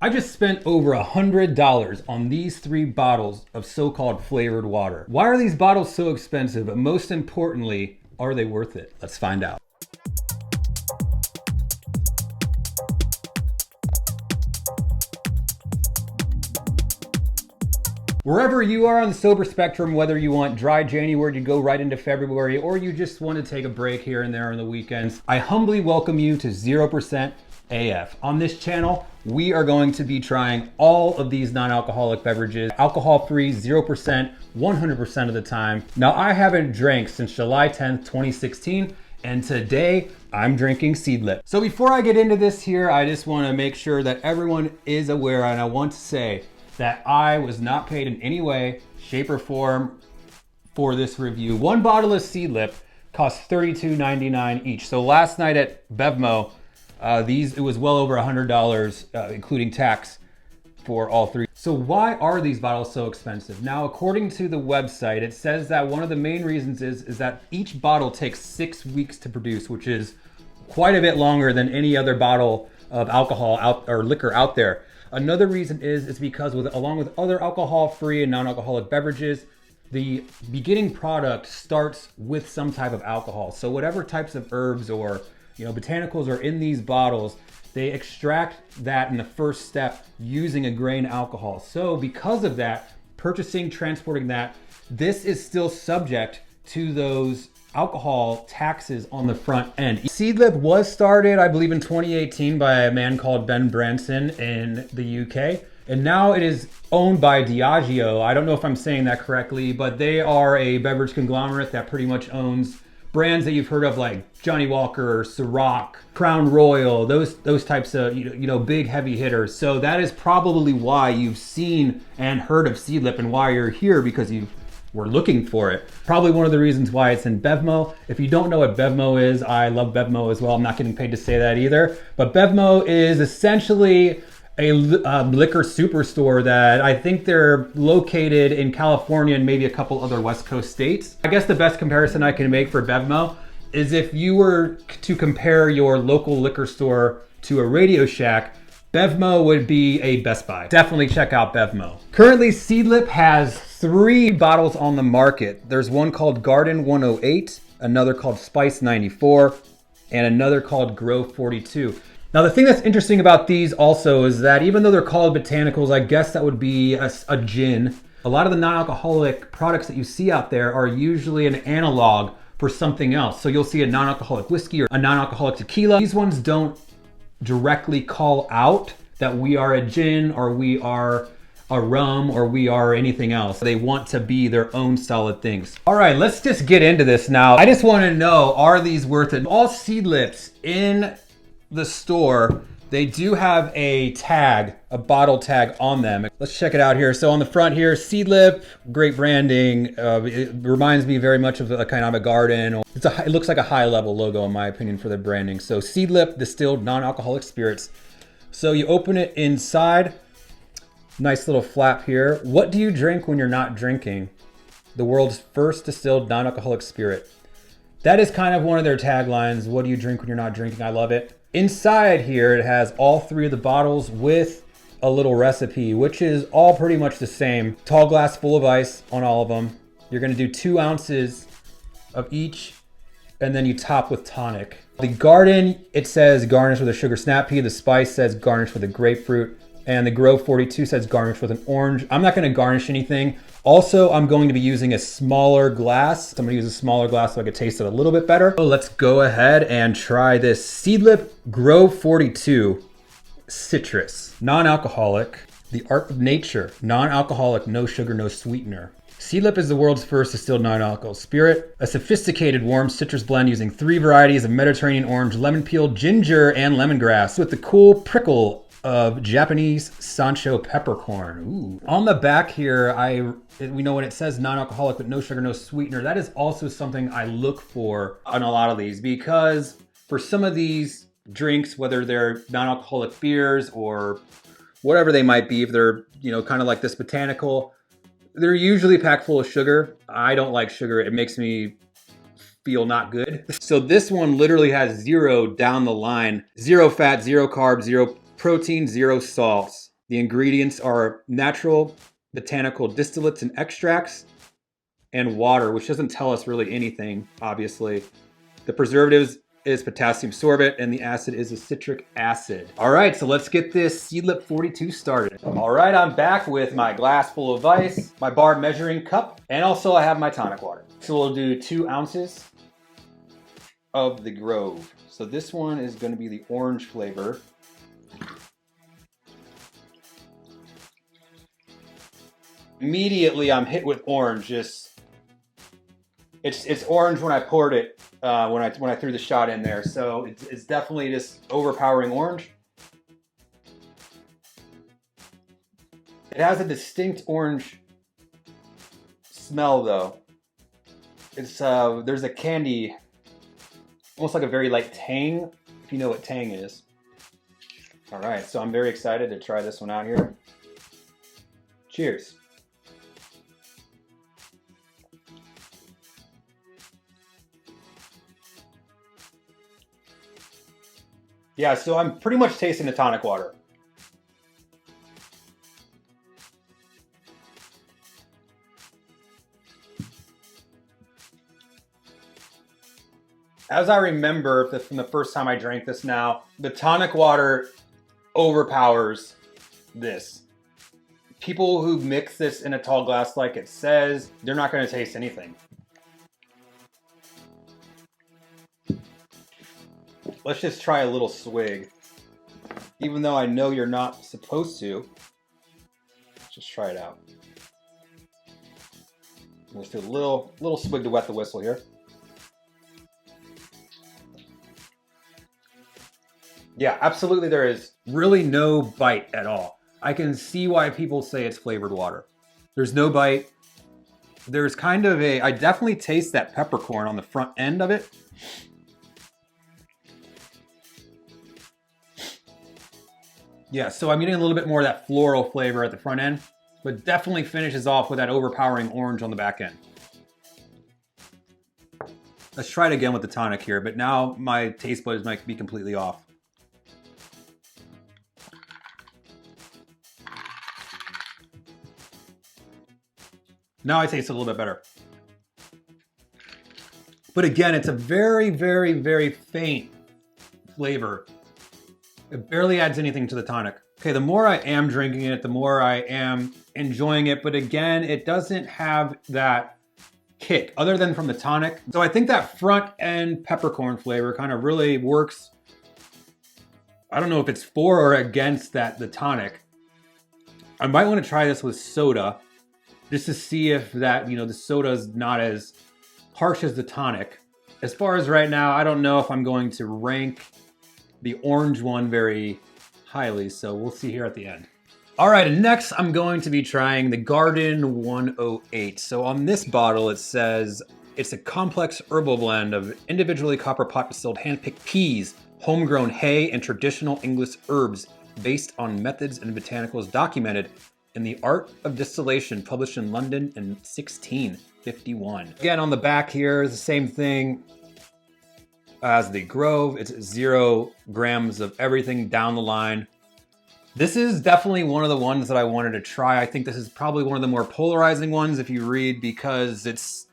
I just spent over $100 on these 3 bottles of so-called flavored water. Why are these bottles so expensive? But most importantly, are they worth it? Let's find out. Wherever you are on the sober spectrum, whether you want dry January to go right into February, or you just want to take a break here and there on the weekends, I humbly welcome you to 0% AF. On this channel, we are going to be trying all of these non-alcoholic beverages, alcohol-free, 0%, 100% of the time. Now, I haven't drank since July 10th, 2016, and today I'm drinking Seedlip. So before I get into this here, I just want to make sure that everyone is aware, and I want to say that I was not paid in any way, shape, or form for this review. One bottle of Seedlip costs $32.99 each. So last night at Bevmo, it was well over $100, including tax, for all 3. So why are these bottles so expensive? Now, according to the website, it says that one of the main reasons is that each bottle takes 6 weeks to produce, which is quite a bit longer than any other bottle of alcohol or liquor out there. Another reason is because along with other alcohol-free and non-alcoholic beverages, the beginning product starts with some type of alcohol. So whatever types of herbs or botanicals are in these bottles, they extract that in the first step using a grain alcohol. So because of that, purchasing, transporting that, this is still subject to those alcohol taxes on the front end. Seedlip was started, I believe, in 2018 by a man called Ben Branson in the UK. And now it is owned by Diageo. I don't know if I'm saying that correctly, but they are a beverage conglomerate that pretty much owns brands that you've heard of, like Johnny Walker, Ciroc, Crown Royal, those types of big heavy hitters. So that is probably why you've seen and heard of Seedlip and why you're here, because you were looking for it. Probably one of the reasons why it's in Bevmo. If you don't know what Bevmo is, I love Bevmo as well. I'm not getting paid to say that either. But Bevmo is essentially a liquor superstore that I think they're located in California and maybe a couple other West Coast states. I guess the best comparison I can make for Bevmo is if you were to compare your local liquor store to a Radio Shack, Bevmo would be a Best Buy. Definitely check out Bevmo. Currently, Seedlip has 3 bottles on the market. There's one called Garden 108, another called Spice 94, and another called Grow 42. Now, the thing that's interesting about these also is that even though they're called botanicals, I guess that would be a gin. A lot of the non-alcoholic products that you see out there are usually an analog for something else. So you'll see a non-alcoholic whiskey or a non-alcoholic tequila. These ones don't directly call out that we are a gin or we are a rum or we are anything else. They want to be their own solid things. All right, let's just get into this now. I just want to know, are these worth it? All Seedlips in the store, they do have a tag, a bottle tag on them. Let's check it out here. So on the front here, Seedlip, great branding. It reminds me very much of a kind of a garden. It looks like a high level logo in my opinion for the branding. So Seedlip distilled non-alcoholic spirits. So you open it inside, nice little flap here. What do you drink when you're not drinking? The world's first distilled non-alcoholic spirit. That is kind of one of their taglines. What do you drink when you're not drinking? I love it. Inside here, it has all 3 of the bottles with a little recipe, which is all pretty much the same. Tall glass full of ice on all of them. You're gonna do 2 ounces of each, and then you top with tonic. The Garden, it says garnish with a sugar snap pea. The Spice says garnish with a grapefruit. And the Grow 42 says garnish with an orange. I'm not gonna garnish anything. Also, I'm going to be using a smaller glass. I'm gonna use a smaller glass so I can taste it a little bit better. So let's go ahead and try this Seedlip Grow 42 Citrus. Non-alcoholic, the art of nature. Non-alcoholic, no sugar, no sweetener. Seedlip is the world's first distilled non-alcohol spirit, a sophisticated warm citrus blend using 3 varieties of Mediterranean orange, lemon peel, ginger, and lemongrass with the cool prickle of Japanese Sancho peppercorn. Ooh. On the back here, we know when it says non-alcoholic but no sugar, no sweetener, that is also something I look for on a lot of these, because for some of these drinks, whether they're non-alcoholic beers or whatever they might be, if they're, kind of like this botanical, they're usually packed full of sugar. I don't like sugar. It makes me feel not good. So this one literally has 0 down the line. 0 fat, 0 carbs, 0 protein, 0 salts. The ingredients are natural botanical distillates and extracts and water, which doesn't tell us really anything, obviously. The preservatives is potassium sorbate, and the acid is a citric acid. All right, so let's get this Seedlip 42 started. All right, I'm back with my glass full of ice, my bar measuring cup, and also I have my tonic water. So we'll do 2 ounces of the Grove. So this one is going to be the orange flavor. Immediately I'm hit with orange. Just it's orange when I poured it, when I threw the shot in there. So it's definitely just overpowering orange. It has a distinct orange smell though. It's there's a candy, almost like a very light tang, if you know what tang is. All right, so I'm very excited to try this one out here. Cheers. Yeah, so I'm pretty much tasting the tonic water. As I remember from the first time I drank this now, the tonic water overpowers this. People who mix this in a tall glass like it says, they're not going to taste anything. Let's just try a little swig. Even though I know you're not supposed to, let's just try it out. Let's do a little swig to wet the whistle here. Yeah, absolutely there is really no bite at all. I can see why people say it's flavored water. There's no bite. There's kind of I definitely taste that peppercorn on the front end of it. Yeah, so I'm getting a little bit more of that floral flavor at the front end, but definitely finishes off with that overpowering orange on the back end. Let's try it again with the tonic here, but now my taste buds might be completely off. Now I taste it a little bit better. But again, it's a very, very, very faint flavor. It barely adds anything to the tonic. Okay, the more I am drinking it, the more I am enjoying it. But again, it doesn't have that kick other than from the tonic. So I think that front end peppercorn flavor kind of really works. I don't know if it's for or against the tonic. I might want to try this with soda just to see if that, the soda is not as harsh as the tonic. As far as right now, I don't know if I'm going to rank the orange one very highly, so we'll see here at the end. All right, and next I'm going to be trying the Garden 108. So on this bottle it says it's a complex herbal blend of individually copper pot distilled hand-picked peas, homegrown hay, and traditional English herbs based on methods and botanicals documented in the Art of Distillation, published in London in 1651. Again, on the back here is the same thing as the Grove. It's 0 grams of everything down the line. This is definitely one of the ones that I wanted to try. I think this is probably one of the more polarizing ones if you read, because it's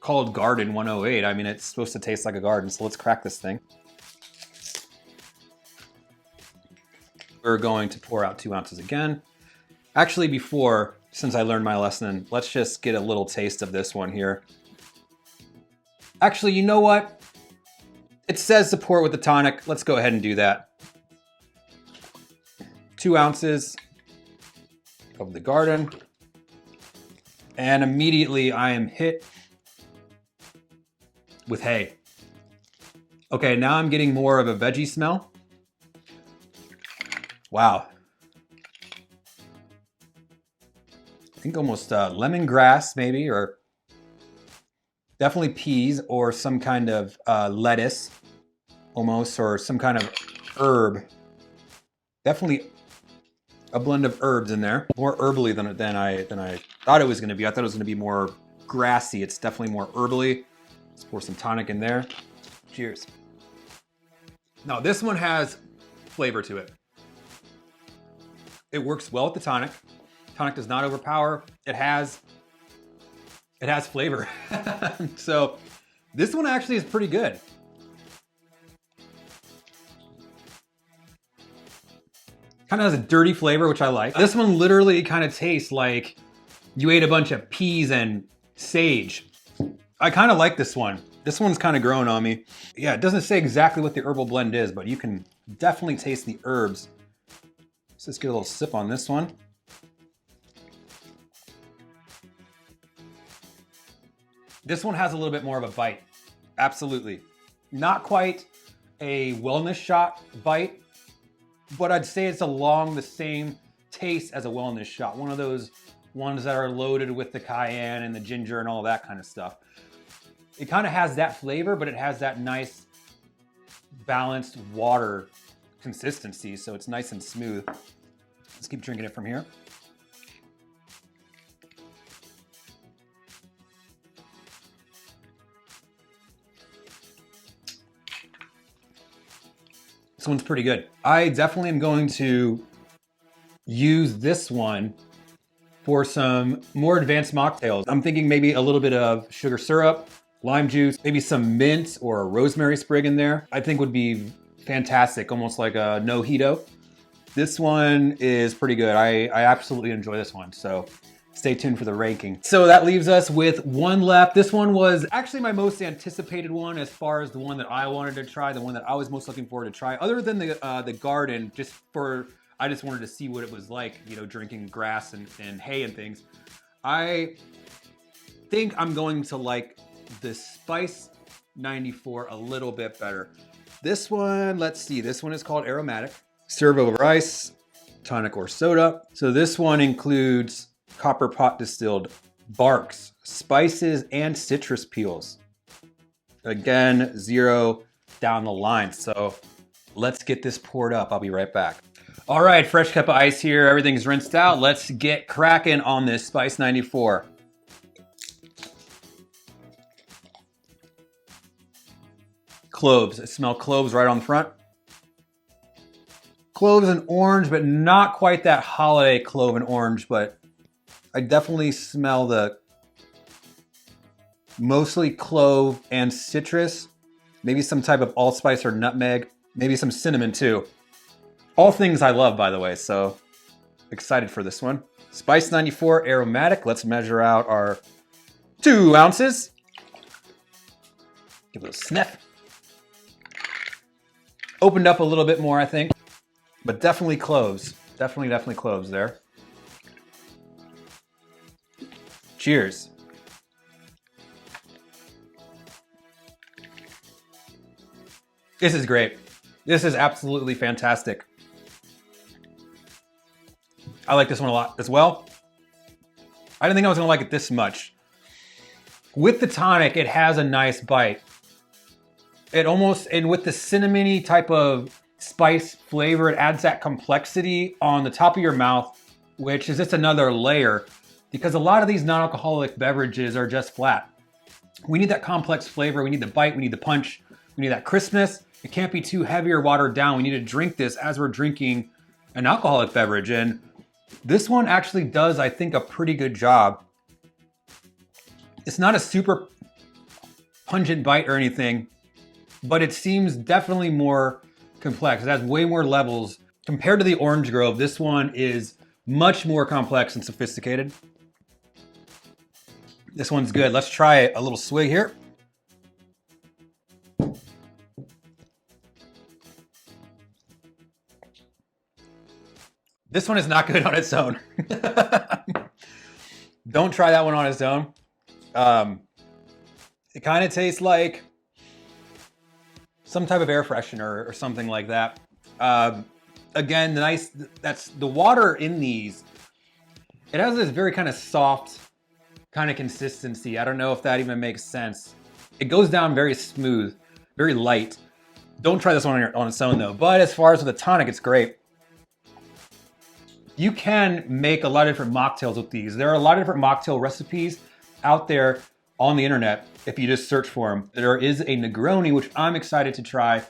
called Garden 108. I mean, it's supposed to taste like a garden, so let's crack this thing. We're going to pour out 2 ounces again. Actually, before, since I learned my lesson, let's just get a little taste of this one here. Actually, you know what? It says support with the tonic. Let's go ahead and do that. 2 ounces of the Garden. And immediately I am hit with hay. Okay, now I'm getting more of a veggie smell. Wow. I think almost lemongrass maybe, or definitely peas, or some kind of lettuce almost, or some kind of herb. Definitely a blend of herbs in there. More herbally than I thought it was going to be. I thought it was going to be more grassy. It's definitely more herbally. Let's pour some tonic in there. Cheers. Now this one has flavor to it. It works well with the tonic. Tonic does not overpower. It has flavor. So this one actually is pretty good. Kind of has a dirty flavor, which I like. This one literally kind of tastes like you ate a bunch of peas and sage. I kind of like this one. This one's kind of growing on me. Yeah, it doesn't say exactly what the herbal blend is, but you can definitely taste the herbs. So let's get a little sip on this one. This one has a little bit more of a bite. Absolutely. Not quite a wellness shot bite, but I'd say it's along the same taste as a wellness shot. One of those ones that are loaded with the cayenne and the ginger and all that kind of stuff. It kind of has that flavor, but it has that nice balanced water consistency, so it's nice and smooth. Let's keep drinking it from here. This one's pretty good. I definitely am going to use this one for some more advanced mocktails. I'm thinking maybe a little bit of sugar syrup, lime juice, maybe some mint or a rosemary sprig in there. I think would be fantastic, almost like a mojito. This one is pretty good. I absolutely enjoy this one, so stay tuned for the ranking. So that leaves us with one left. This one was actually my most anticipated one as far as the one that I wanted to try, the one that I was most looking forward to try, other than the garden, I just wanted to see what it was like, you know, drinking grass and hay and things. I think I'm going to like the Spice 94 a little bit better. This one, let's see, this one is called Aromatic. Serve over ice, tonic or soda. So this one includes copper pot distilled barks, spices, and citrus peels. Again, 0 down the line. So let's get this poured up. I'll be right back. All right, fresh cup of ice here. Everything's rinsed out. Let's get cracking on this Spice 94. Cloves. I smell cloves right on the front. Cloves and orange, but not quite that holiday clove and orange, but I definitely smell the mostly clove and citrus, maybe some type of allspice or nutmeg, maybe some cinnamon too. All things I love, by the way, so excited for this one. Spice 94 Aromatic. Let's measure out our 2 ounces. Give it a sniff. Opened up a little bit more, I think, but definitely cloves. Definitely cloves there. Cheers. This is great. This is absolutely fantastic. I like this one a lot as well. I didn't think I was gonna like it this much. With the tonic, it has a nice bite. It almost, and with the cinnamony type of spice flavor, it adds that complexity on the top of your mouth, which is just another layer, because a lot of these non-alcoholic beverages are just flat. We need that complex flavor, we need the bite, we need the punch, we need that crispness. It can't be too heavy or watered down. We need to drink this as we're drinking an alcoholic beverage, and this one actually does, I think, a pretty good job. It's not a super pungent bite or anything, but it seems definitely more complex. It has way more levels. Compared to the Orange Grove, this one is much more complex and sophisticated. This one's good. Let's try a little swig here. This one is not good on its own. Don't try that one on its own. It kind of tastes like some type of air freshener or something like that. Again, that's the water in these. It has this very kind of soft kind of consistency. I don't know if that even makes sense. It goes down very smooth, very light. Don't try this one on its own though. But as far as with the tonic, it's great. You can make a lot of different mocktails with these. There are a lot of different mocktail recipes out there on the internet if you just search for them. There is a Negroni, which I'm excited to try,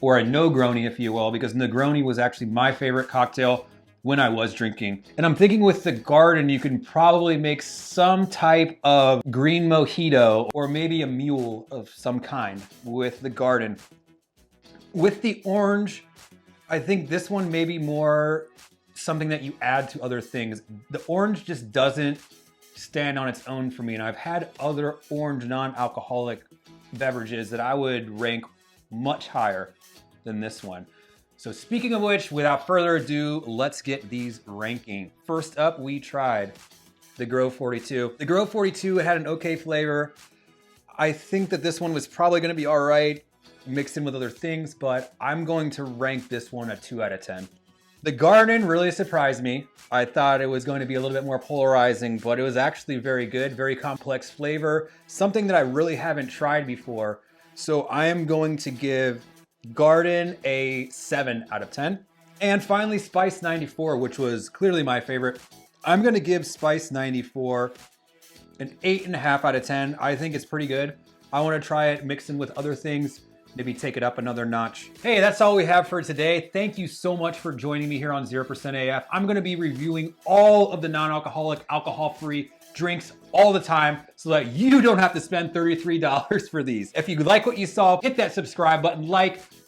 or a no-groni, if you will, because Negroni was actually my favorite cocktail when I was drinking. And I'm thinking with the garden, you can probably make some type of green mojito or maybe a mule of some kind with the garden. With the orange, I think this one may be more something that you add to other things. The orange just doesn't stand on its own for me. And I've had other orange non-alcoholic beverages that I would rank much higher than this one. So speaking of which, without further ado, let's get these ranking. First up, we tried the Grow 42. The Grow 42 had an okay flavor. I think that this one was probably gonna be all right, mixed in with other things, but I'm going to rank this one a 2 out of 10. The garden really surprised me. I thought it was going to be a little bit more polarizing, but it was actually very good, very complex flavor, something that I really haven't tried before. So I am going to give Garden a 7 out of 10. And finally, Spice 94, which was clearly my favorite. I'm gonna give Spice 94 an 8.5 out of 10. I think it's pretty good. I wanna try it mixed in with other things, maybe take it up another notch. Hey, that's all we have for today. Thank you so much for joining me here on 0% AF. I'm gonna be reviewing all of the non-alcoholic, alcohol-free drinks all the time so that you don't have to spend $33 for these. If you like what you saw, hit that subscribe button,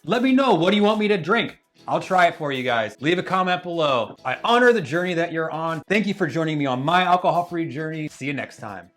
let me know, what do you want me to drink? I'll try it for you guys. Leave a comment below. I honor the journey that you're on. Thank you for joining me on my alcohol-free journey. See you next time.